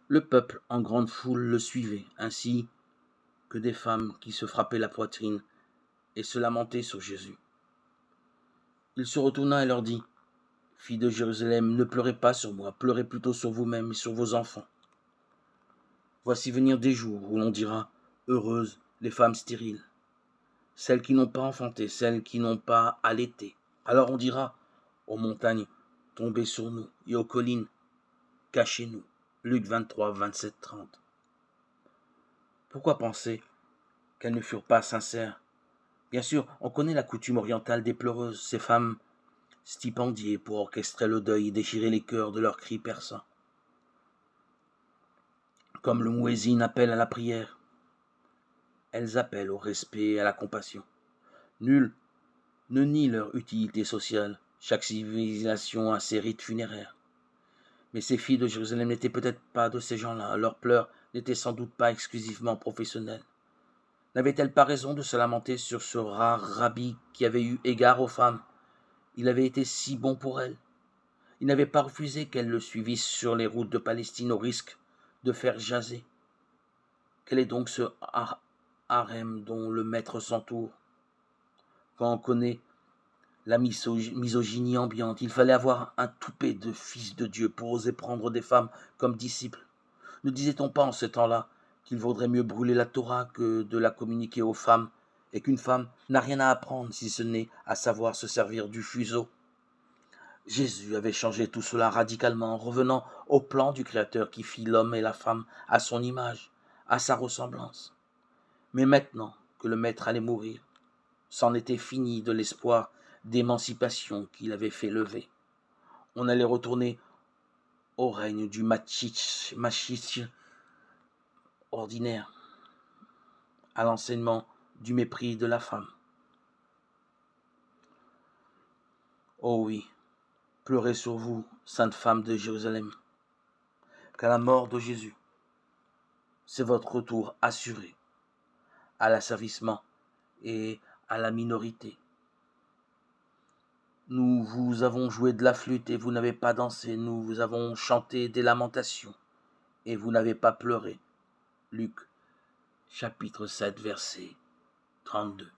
Le peuple en grande foule le suivait, ainsi que des femmes qui se frappaient la poitrine et se lamentaient sur Jésus. Il se retourna et leur dit: Filles de Jérusalem, ne pleurez pas sur moi, pleurez plutôt sur vous-mêmes et sur vos enfants. Voici venir des jours où l'on dira: Heureuses les femmes stériles, celles qui n'ont pas enfanté, celles qui n'ont pas allaité. Alors on dira aux montagnes: Tombez sur nous, et aux collines: Cachez-nous. Luc 23, 27, 30. Pourquoi penser qu'elles ne furent pas sincères? Bien sûr, on connaît la coutume orientale des pleureuses, ces femmes stipendiées pour orchestrer le deuil et déchirer les cœurs de leurs cris perçants. Comme le muezzin appelle à la prière, elles appellent au respect et à la compassion. Nul ne nie leur utilité sociale. Chaque civilisation a ses rites funéraires. Mais ces filles de Jérusalem n'étaient peut-être pas de ces gens-là. Leurs pleurs n'étaient sans doute pas exclusivement professionnels. N'avait-elle pas raison de se lamenter sur ce rare rabbi qui avait eu égard aux femmes? Il avait été si bon pour elles. Il n'avait pas refusé qu'elles le suivissent sur les routes de Palestine au risque de faire jaser. Quel est donc ce harem dont le maître s'entoure? Quand on connaît la misogynie ambiante, il fallait avoir un toupet de fils de Dieu pour oser prendre des femmes comme disciples. Ne disait-on pas en ce temps-là qu'il vaudrait mieux brûler la Torah que de la communiquer aux femmes, et qu'une femme n'a rien à apprendre si ce n'est à savoir se servir du fuseau? Jésus avait changé tout cela radicalement en revenant au plan du Créateur qui fit l'homme et la femme à son image, à sa ressemblance. Mais maintenant que le Maître allait mourir, c'en était fini de l'espoir d'émancipation qu'il avait fait lever. On allait retourner au règne du machisme ordinaire, à l'enseignement du mépris de la femme. Oh oui, pleurez sur vous, sainte femme de Jérusalem, qu'à la mort de Jésus, c'est votre retour assuré à l'asservissement et à la minorité. Nous vous avons joué de la flûte et vous n'avez pas dansé, nous vous avons chanté des lamentations et vous n'avez pas pleuré. Luc chapitre 7 verset 32.